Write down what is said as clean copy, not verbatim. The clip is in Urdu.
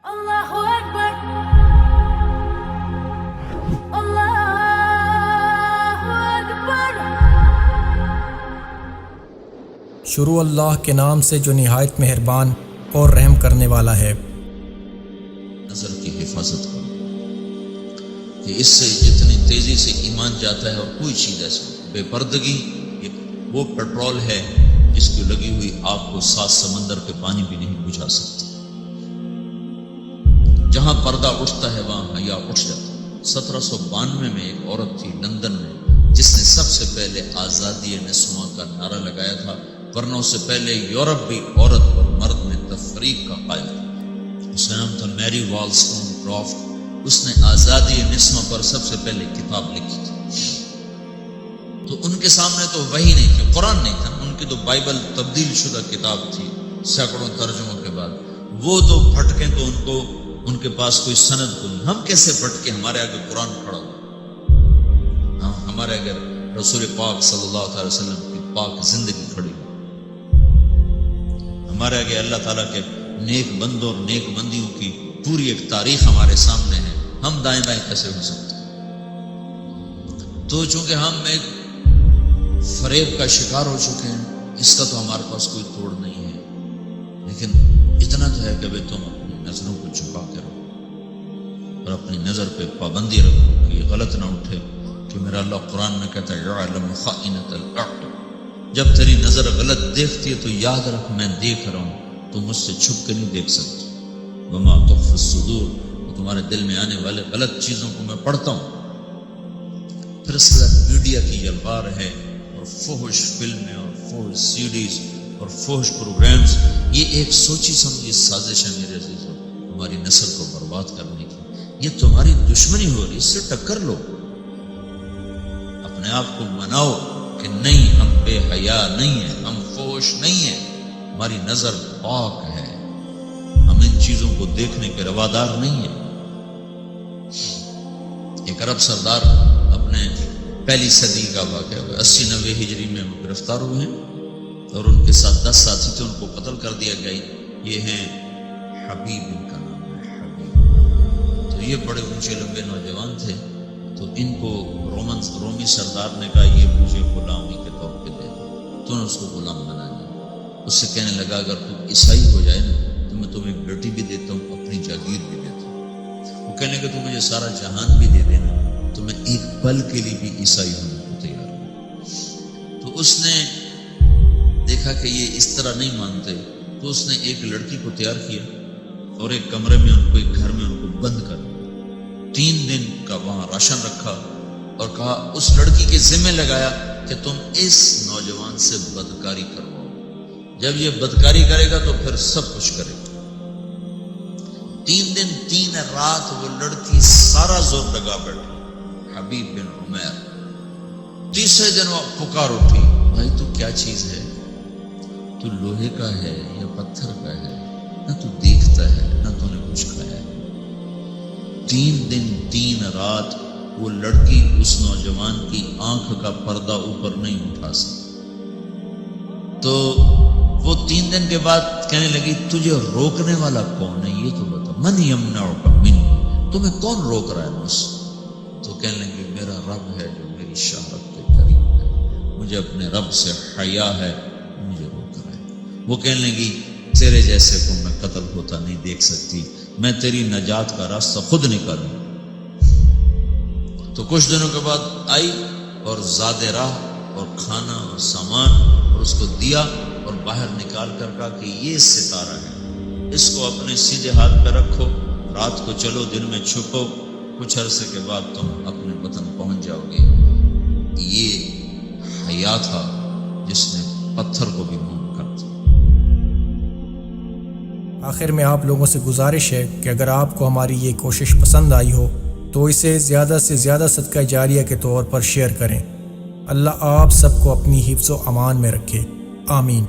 اللہ اکبر اللہ اکبر۔ شروع اللہ کے نام سے جو نہایت مہربان اور رحم کرنے والا ہے۔ نظر کی حفاظت کرو کہ اس سے جتنی تیزی سے ایمان جاتا ہے اور کوئی چیز ایسی بے پردگی وہ پیٹرول ہے جس کی لگی ہوئی آگ کو 7 سمندر کے پانی بھی نہیں بجھا سکتی۔ جہاں پردہ اٹھتا ہے وہاں حیا اٹھ جاتا ہے۔ 1792 میں ایک عورت تھی لندن میں جس نے سب سے پہلے آزادی نسواں کا نعرہ لگایا تھا، ورنہ اس سے پہلے یورپ بھی عورت اور مرد میں تفریق کا قائل تھا۔ اس کا نام تھا میری والسٹون کرافٹ۔ اس نے آزادی نسواں پر سب سے پہلے کتاب لکھی تھی۔ تو ان کے سامنے تو وہی نہیں تھی، قرآن نہیں تھا، ان کی تو بائبل تبدیل شدہ کتاب تھی سینکڑوں ترجموں کے بعد۔ وہ تو پھٹکیں تو ان کے پاس کوئی سند کو نہیں۔ ہم کیسے پھٹکے؟ ہمارے آگے قرآن کھڑا ہو، ہمارے آگے رسول پاک صلی اللہ علیہ وسلم کی پاک زندگی کھڑی ہو، ہمارے آگے اللہ تعالیٰ کے نیک بندوں اور نیک بندیوں کی پوری ایک تاریخ ہمارے سامنے ہے۔ ہم دائیں بائیں کیسے ہو سکتے؟ تو چونکہ ہم ایک فریب کا شکار ہو چکے ہیں، اس کا تو ہمارے پاس کوئی توڑ نہیں ہے، لیکن اتنا تو ہے کہ تم اپنی نظروں کو چھپا کے رکھو اور اپنی نظر پہ پابندی رکھو کہ یہ غلط نہ اٹھے کہ میرا اللہ قرآن میں کہتا ہے یعلم خائنۃ الاعین۔ جب تیری نظر غلط دیکھتی ہے تو یاد رکھ میں دیکھ رہا ہوں، تو مجھ سے چھپ کے نہیں دیکھ سکتی۔ وما تخفی الصدور، تمہارے دل میں آنے والے غلط چیزوں کو میں پڑھتا ہوں۔ پھر اس کے بعد میڈیا کی یلغار ہے اور فحش فلمیں اور فحش سیڈیز اور فحش پروگرامز، یہ ایک سوچی سمجھی سازش ہے میرے عزیزوں، ہماری نسل کو برباد کرنے کی۔ یہ تمہاری دشمنی ہو رہی، اس سے ٹکر لو، اپنے آپ کو مناؤ کہ نہیں، ہم بے حیا نہیں ہیں، ہم فحش نہیں ہیں، ہماری نظر پاک ہے، ہم ان چیزوں کو دیکھنے کے روادار نہیں ہیں۔ ایک عرب سردار اپنے پہلی صدی کا واقعہ ہوا، 80-90 ہجری میں وہ گرفتار ہوئے ہیں اور ان کے ساتھ 10 ساتھی تھے، ان کو قتل کر دیا گیا۔ یہ ہیں حبیب، ان کا نام ہے حبیب۔ تو یہ بڑے اونچے لمبے نوجوان تھے، تو ان کو رومی سردار نے کہا یہ مجھے غلامی کے طور پہ دے دو، تو نے اس کو غلام بنا لیا۔ اس سے کہنے لگا اگر تم عیسائی ہو جائے نا تو میں تمہیں بیٹی بھی دیتا ہوں، اپنی جاگیر بھی دیتا ہوں۔ وہ کہنے کہ تم مجھے سارا جہان بھی دے دینا تو میں ایک پل کے لیے بھی عیسائی ہونے کو تیار ہوں۔ تو اس نے دیکھا کہ یہ اس طرح نہیں مانتے، تو اس نے ایک لڑکی کو تیار کیا اور ایک کمرے میں ان کو، ایک گھر میں ان کو بند کر 3 دن کا وہاں راشن رکھا اور کہا، اس لڑکی کے ذمہ لگایا کہ تم اس نوجوان سے بدکاری کرواؤ، جب یہ بدکاری کرے گا تو پھر سب کچھ کرے گا۔ 3 دن 3 رات وہ لڑکی سارا زور لگا بیٹھی، حبیب بن عمیر۔ تیسرے دن وہ پکار اٹھی، بھائی تو کیا چیز ہے؟ تو لوہے کا ہے یا پتھر کا ہے؟ نہ تو دیکھتا ہے نہ تو نے کچھ کھایا ہے۔ 3 دن 3 رات وہ لڑکی اس نوجوان کی آنکھ کا پردہ اوپر نہیں اٹھا سکی۔ تو وہ 3 دن کے بعد کہنے لگی تجھے روکنے والا کون ہے یہ تو بتا، من یمنعک منی، تمہیں کون روک رہا ہے مجھ سے؟ تو کہنے لگی میرا رب ہے جو میری شہرت کے قریب ہے، مجھے اپنے رب سے حیا ہے، مجھے روک رہا ہے۔ وہ کہنے لگی تیرے جیسے کو میں قتل ہوتا نہیں دیکھ سکتی، میں تیری نجات کا راستہ خود نکالوں۔ تو کچھ دنوں کے بعد آئی اور زاد راہ اور کھانا اور سامان اور اس کو دیا اور باہر نکال کر کہا کہ یہ ستارہ ہے، اس کو اپنے سیدھے ہاتھ پہ رکھو، رات کو چلو دن میں چھپو، کچھ عرصے کے بعد تم اپنے وطن پہنچ جاؤ گے۔ یہ حیا تھا جس نے پتھر کو بھی موم کر دیا۔ آخر میں آپ لوگوں سے گزارش ہے کہ اگر آپ کو ہماری یہ کوشش پسند آئی ہو تو اسے زیادہ سے زیادہ صدقہ جاریہ کے طور پر شیئر کریں۔ اللہ آپ سب کو اپنی حفظ و امان میں رکھے، آمین۔